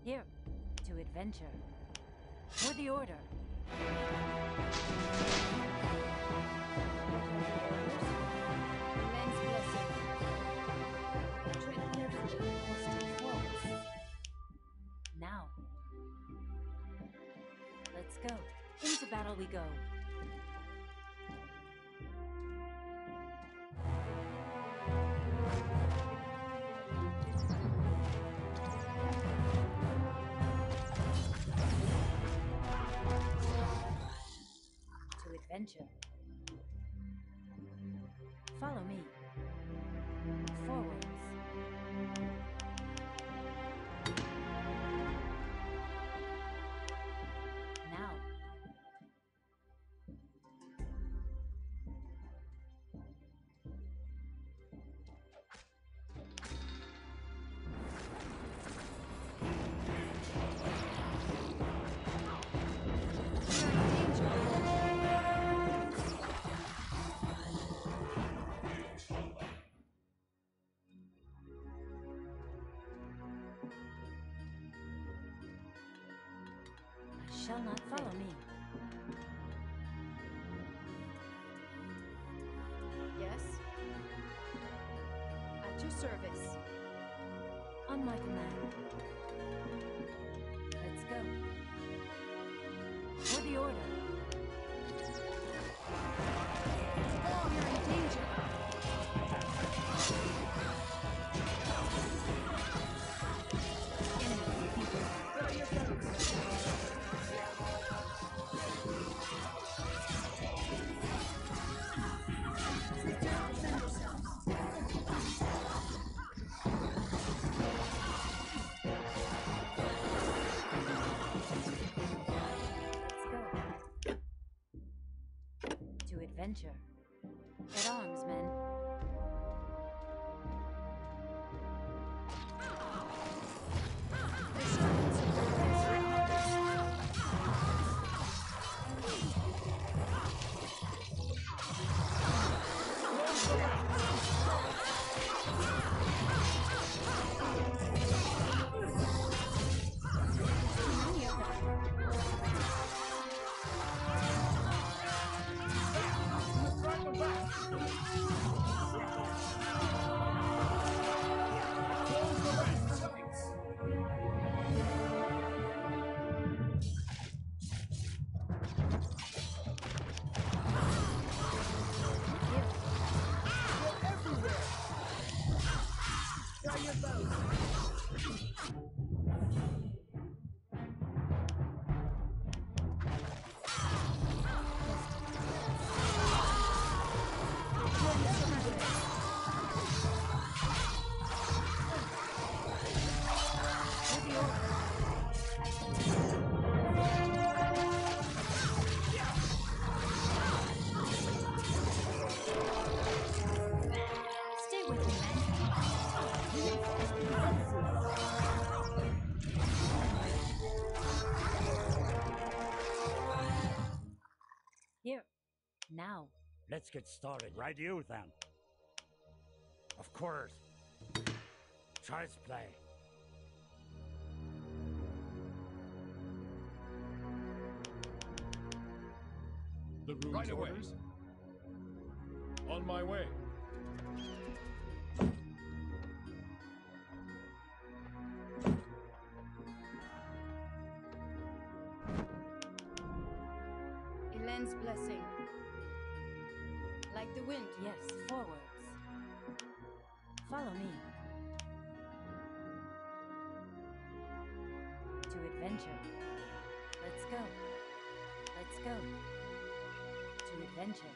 Here, to adventure. For the order. Lens blessing. Tread carefully. Steep forwards. Now. Let's go. Into battle we go. Adventure. Follow me. Forwards. Now. Shall not follow me. Yes. At your service. On my command. Let's go. For the order. Oh, you're in danger. Enemy defeated. Where are your foes? To adventure. At arms, men. Stay with me, men. Here. Now. Let's get started. Right you then. Of course. Child's play. The rune's right away. Orders. On my way. Elend's blessing. Like the wind. Yes, forwards. Follow me. To adventure. Let's go. Let's go. To adventure.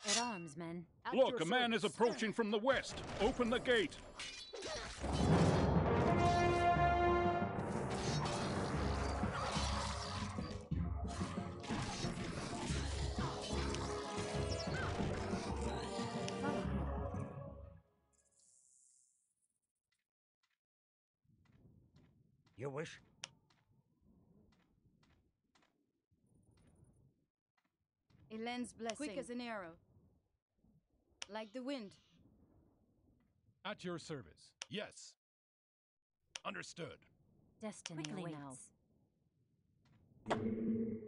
At arms, men. Look, a man is approaching from the west. Open the gate. You wish? Elend's blessing. Quick as an arrow. Like the wind. At your service. Yes. Understood. Destiny Quickly awaits.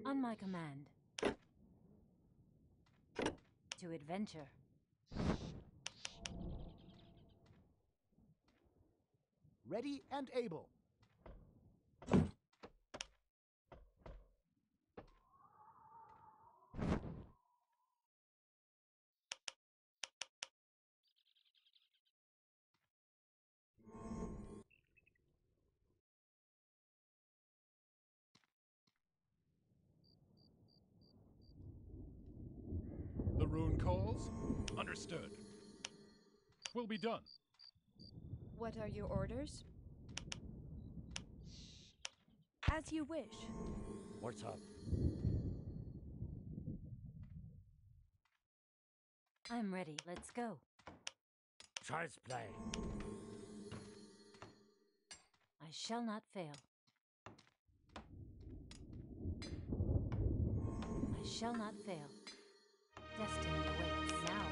On my command. To adventure. Ready and able. The rune calls? Understood. Will be done. What are your orders? As you wish. What's up? I'm ready. Let's go. Child's play. I shall not fail. I shall not fail. Destiny awaits now.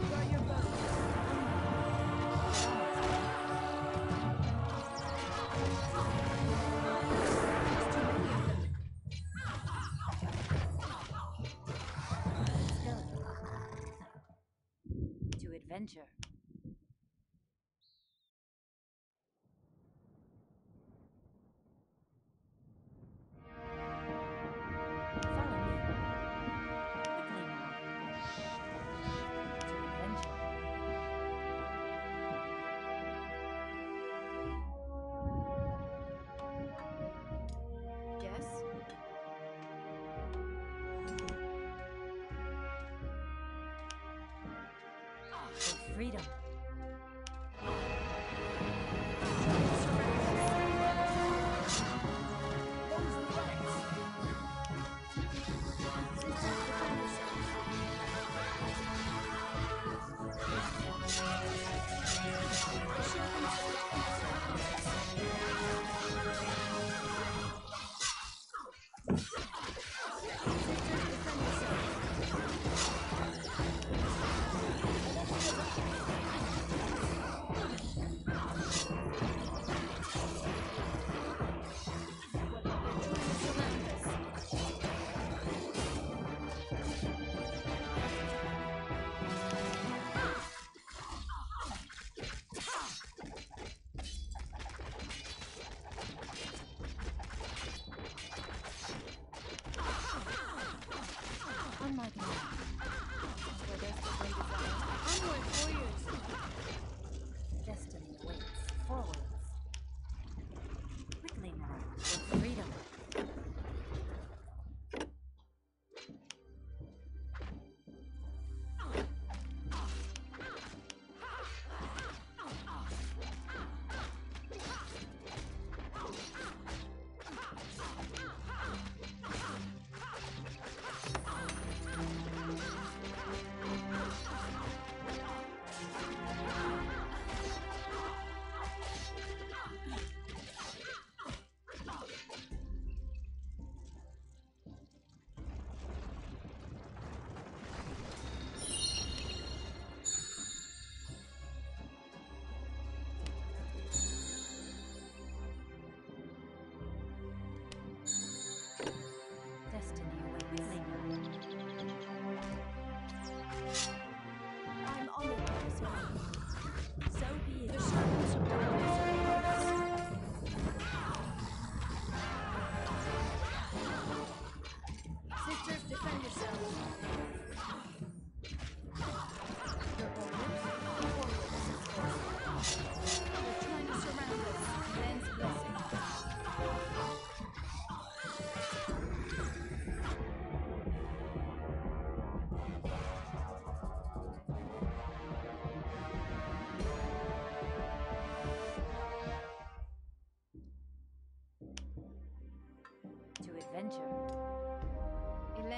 Draw your bow. To adventure. Follow me. Quickly now. To adventure. Yes? For freedom.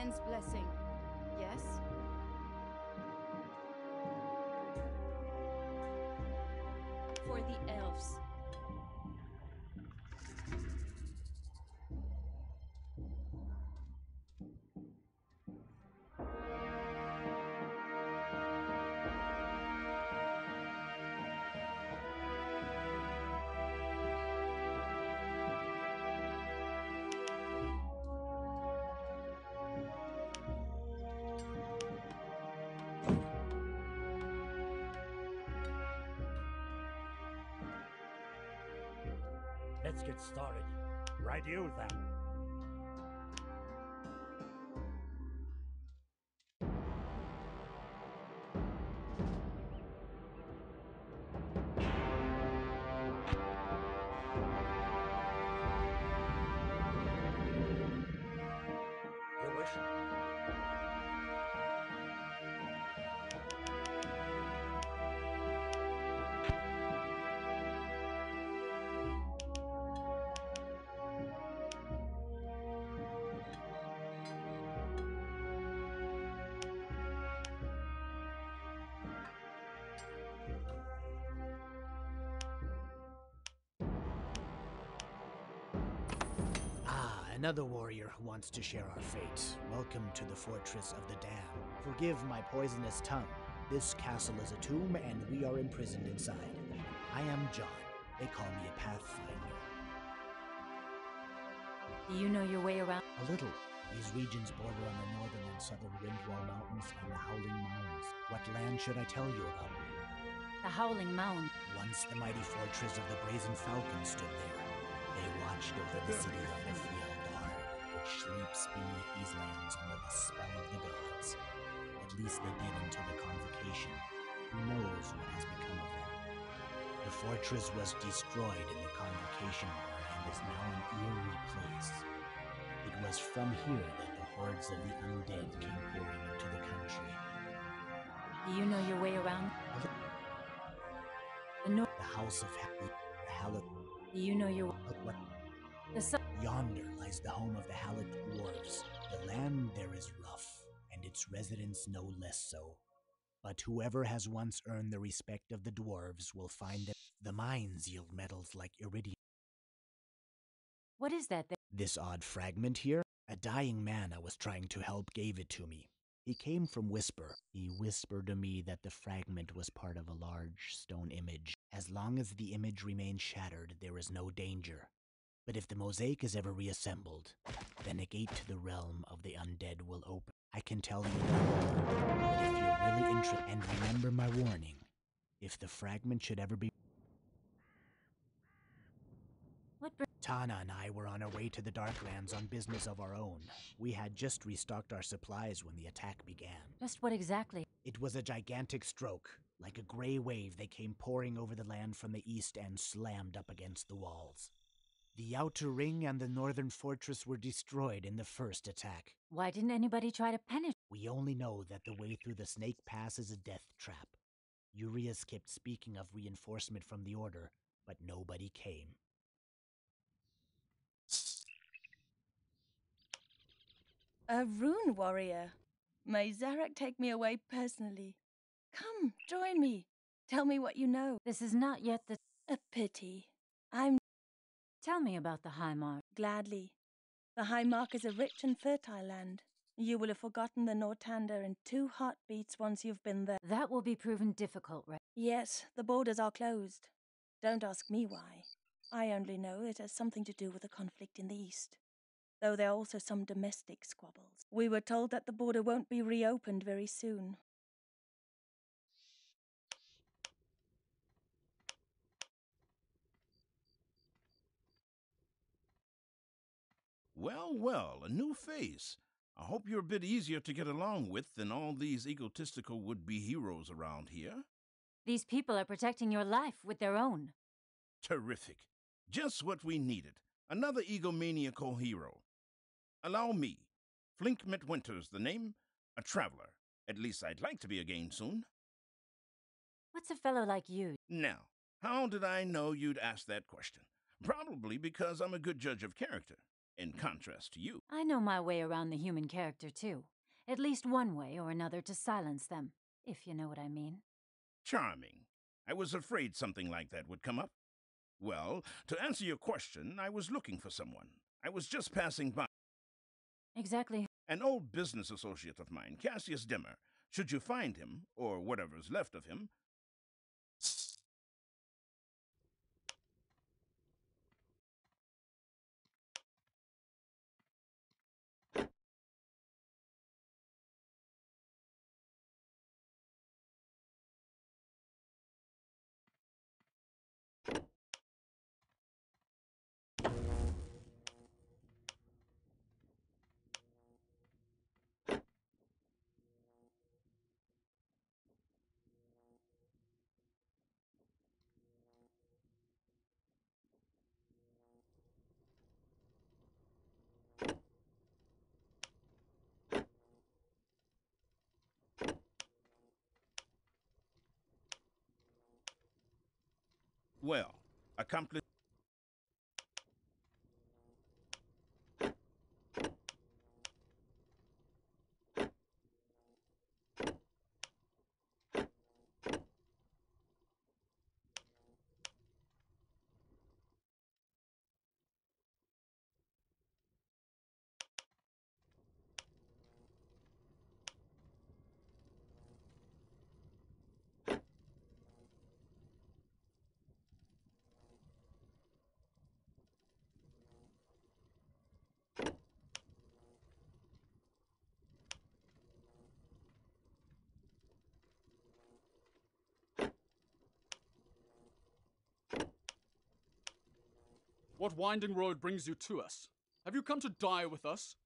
Odin's blessing. Yes? For the elves. Let's get started. Right you then. Your wish? Another warrior who wants to share our fate. Welcome to the Fortress of the Dam. Forgive my poisonous tongue. This castle is a tomb, and we are imprisoned inside. I am John. They call me a pathfinder. Do you know your way around? A little. These regions border on the northern and southern Windwall Mountains and the Howling Mounds. What land should I tell you about? The Howling Mound. Once the mighty fortress of the Brazen Falcon stood there. They watched over the city of the which sleeps beneath these lands under the spell of the gods. At least they did until the Convocation. Who knows what has become of them? The fortress was destroyed in the Convocation War and is now an eerie place. It was from here that the hordes of the undead came pouring into the country. Do you know your way around? The House of Hallett. Do you know your What? the Yonder lies the home of the Hallett dwarves. The land there is rough, and its residents no less so. But whoever has once earned the respect of the dwarves will find that the mines yield metals like iridium. What is that? This odd fragment here? A dying man I was trying to help gave it to me. He came from Whisper. He whispered to me that the fragment was part of a large stone image. As long as the image remains shattered, there is no danger. But if the mosaic is ever reassembled, then a gate to the realm of the undead will open. I can tell you that, but if you're really interested, and remember my warning, if the fragment should ever be... Tana and I were on our way to the Darklands on business of our own. We had just restocked our supplies when the attack began. Just what exactly? It was a gigantic stroke. Like a gray wave, they came pouring over the land from the east and slammed up against the walls. The outer ring and the northern fortress were destroyed in the first attack. Why didn't anybody try to penetrate? We only know that the way through the Snake Pass is a death trap. Urias kept speaking of reinforcement from the Order, but nobody came. A rune warrior. May Zarek take me away personally. Come, join me. Tell me what you know. This is not yet the... A pity. I'm... Tell me about the High Mark. Gladly. The High Mark is a rich and fertile land. You will have forgotten the Nortander in 2 heartbeats once you've been there. That will be proven difficult, right? Yes, the borders are closed. Don't ask me why. I only know it has something to do with the conflict in the east. Though there are also some domestic squabbles. We were told that the border won't be reopened very soon. Well, well, a new face. I hope you're a bit easier to get along with than all these egotistical would-be heroes around here. These people are protecting your life with their own. Terrific. Just what we needed. Another egomaniacal hero. Allow me. Flink Midwinter's the name. A traveler. At least I'd like to be again soon. What's a fellow like you? Now, how did I know you'd ask that question? Probably because I'm a good judge of character. in contrast to you. I know my way around the human character, too. At least one way or another to silence them, if you know what I mean. Charming. I was afraid something like that would come up. Well, to answer your question, I was looking for someone. I was just passing by. Exactly. An old business associate of mine, Cassius Dimmer. Should you find him, or whatever's left of him, well, accomplish. What winding road brings you to us? Have you come to die with us?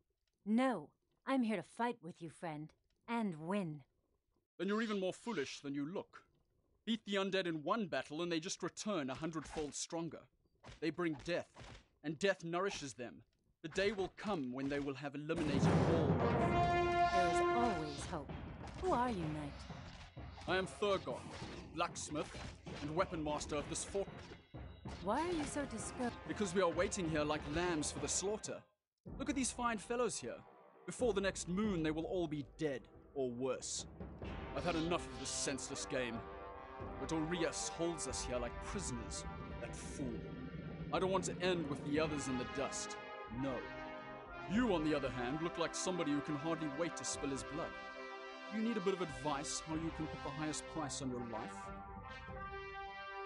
No, I'm here to fight with you, friend. And win. Then you're even more foolish than you look. Beat the undead in one battle and they just return 100-fold stronger. They bring death, and death nourishes them. The day will come when they will have eliminated all. There is always hope. Who are you, knight? I am Thurgon, blacksmith and weapon master of this fort. Why are you so discouraged? Because we are waiting here like lambs for the slaughter. Look at these fine fellows here. Before the next moon, they will all be dead, or worse. I've had enough of this senseless game. But Orias holds us here like prisoners. That fool. I don't want to end with the others in the dust. No. You, on the other hand, look like somebody who can hardly wait to spill his blood. You need a bit of advice how you can put the highest price on your life?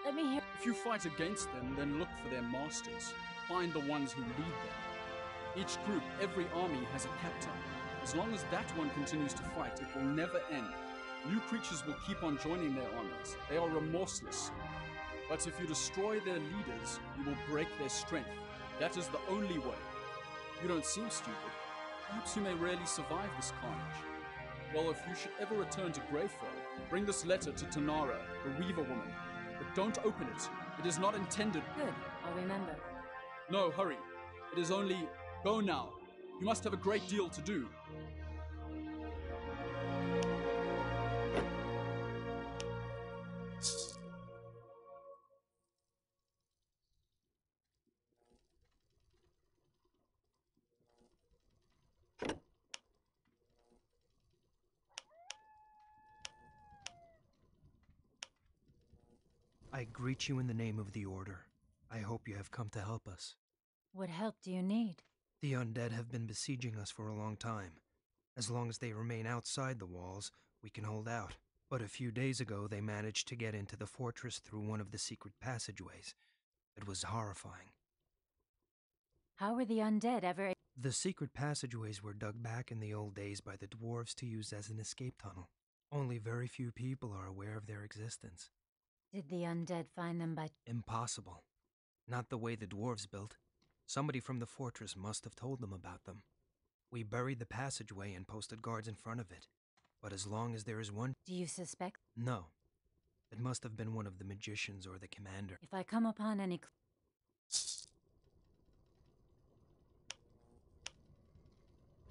Let me hear. If you fight against them, then look for their masters. Find the ones who lead them. Each group, every army has a captain. As long as that one continues to fight, it will never end. New creatures will keep on joining their armies. They are remorseless. But if you destroy their leaders, you will break their strength. That is the only way. You don't seem stupid. Perhaps you may rarely survive this carnage. Well, if you should ever return to Greyfell, bring this letter to Tanara, the Weaver woman. But don't open it. It is not intended. Good, I'll remember. No, hurry. It is only, go now. You must have a great deal to do. I greet you in the name of the Order. I hope you have come to help us. What help do you need? The undead have been besieging us for a long time. As long as they remain outside the walls, we can hold out. But a few days ago, they managed to get into the fortress through one of the secret passageways. It was horrifying. How were the undead ever... The secret passageways were dug back in the old days by the dwarves to use as an escape tunnel. Only very few people are aware of their existence. Did the undead find them by... Impossible. Not the way the dwarves built. Somebody from the fortress must have told them about them. We buried the passageway and posted guards in front of it. But as long as there is one... Do you suspect? No. It must have been one of the magicians or the commander. If I come upon any...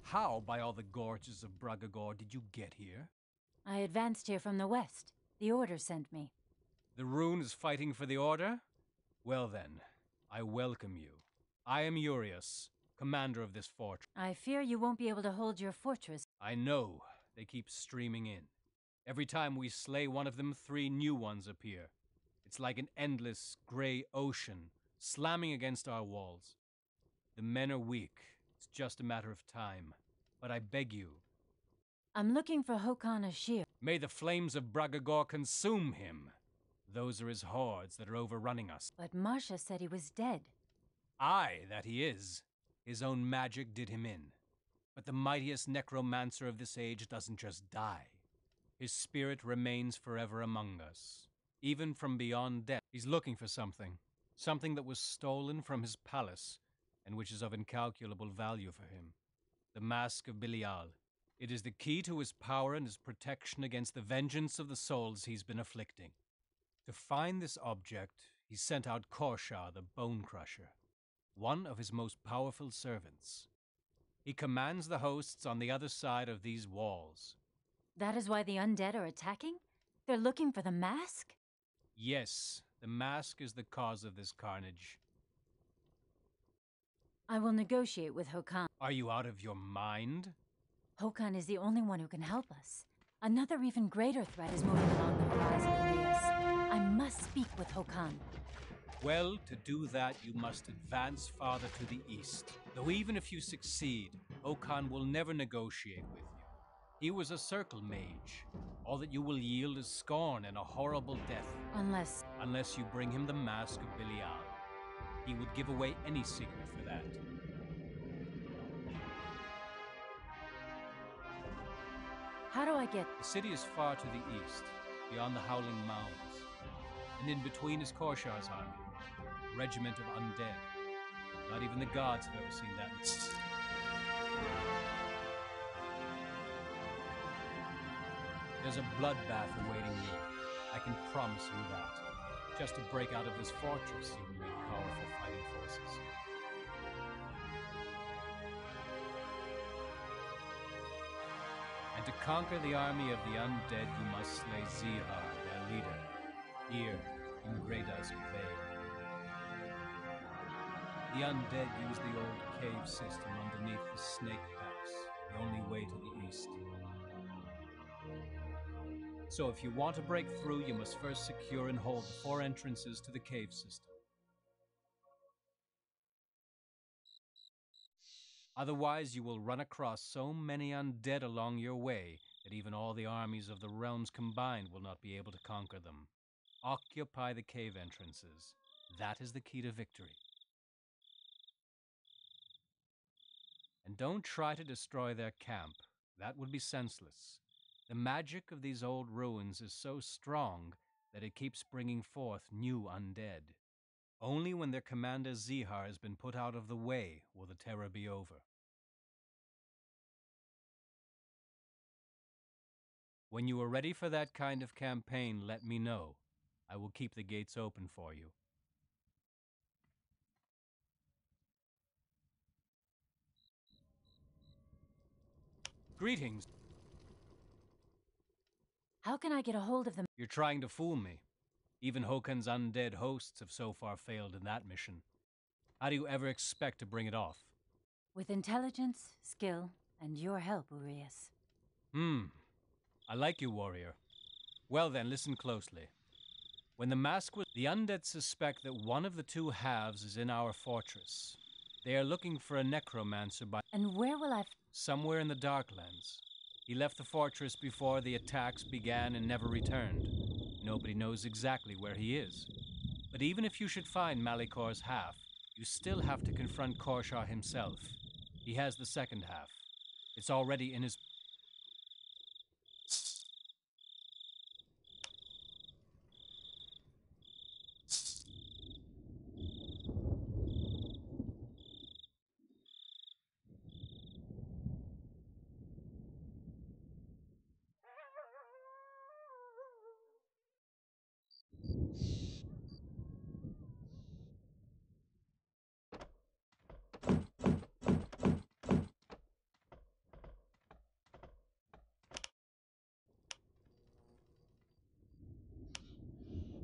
How, by all the gorges of Bragagor, did you get here? I advanced here from the west. The Order sent me. The Rune is fighting for the Order? Well then, I welcome you. I am Urias, commander of this fortress. I fear you won't be able to hold your fortress. I know. They keep streaming in. Every time we slay one of them, 3 new ones appear. It's like an endless gray ocean slamming against our walls. The men are weak. It's just a matter of time. But I beg you. I'm looking for Hokan Ashir. May the flames of Bragagor consume him. Those are his hordes that are overrunning us. But Marsha said he was dead. Aye, that he is. His own magic did him in. But the mightiest necromancer of this age doesn't just die. His spirit remains forever among us, even from beyond death. He's looking for something, something that was stolen from his palace, and which is of incalculable value for him. The Mask of Belial. It is the key to his power and his protection against the vengeance of the souls he's been afflicting. To find this object, he sent out Korsha, the Bone Crusher, one of his most powerful servants. He commands the hosts on the other side of these walls. That is why the undead are attacking? They're looking for the mask? Yes, the mask is the cause of this carnage. I will negotiate with Hokan. Are you out of your mind? Hokan is the only one who can help us. Another even greater threat is moving along the horizon, Arias. I must speak with Hokan. Well, to do that, you must advance farther to the east. Though even if you succeed, Hokan will never negotiate with you. He was a circle mage. All that you will yield is scorn and a horrible death. Unless you bring him the Mask of Belial. He would give away any secret for that. How do I get... The city is far to the east, beyond the Howling Mounds. And in between is Korshar's army, a regiment of undead. Not even the gods have ever seen that. There's a bloodbath awaiting you. I can promise you that. Just to break out of this fortress, you will need powerful fighting forces. And to conquer the army of the undead, you must slay Zihar, their leader, here in Greda's Vale. The undead use the old cave system underneath the Snake Pass, the only way to the east. So if you want to break through, you must first secure and hold the 4 entrances to the cave system. Otherwise, you will run across so many undead along your way that even all the armies of the realms combined will not be able to conquer them. Occupy the cave entrances. That is the key to victory. And don't try to destroy their camp. That would be senseless. The magic of these old ruins is so strong that it keeps bringing forth new undead. Only when their commander Zihar has been put out of the way will the terror be over. When you are ready for that kind of campaign, let me know. I will keep the gates open for you. Greetings. How can I get a hold of them? You're trying to fool me. Even Hokan's undead hosts have so far failed in that mission. How do you ever expect to bring it off? With intelligence, skill, and your help, Urias. I like you, warrior. Well then, listen closely. When the mask was... The undead suspect that one of the 2 halves is in our fortress. They are looking for a necromancer by... And where will I... Somewhere in the Darklands. He left the fortress before the attacks began and never returned. Nobody knows exactly where he is. But even if you should find Malikor's half, you still have to confront Korsha himself. He has the second half. It's already in his...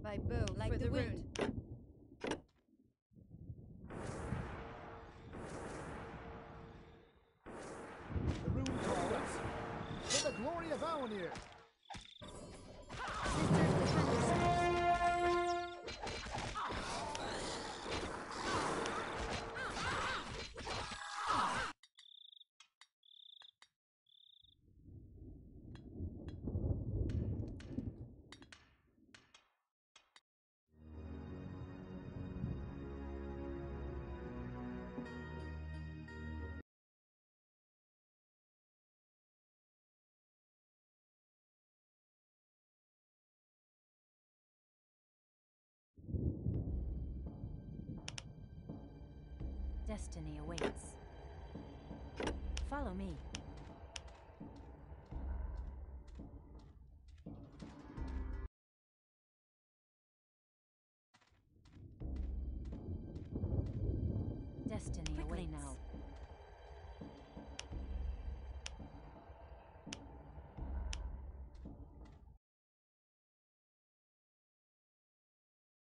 By bow like for the wind. found here. Destiny awaits. Follow me.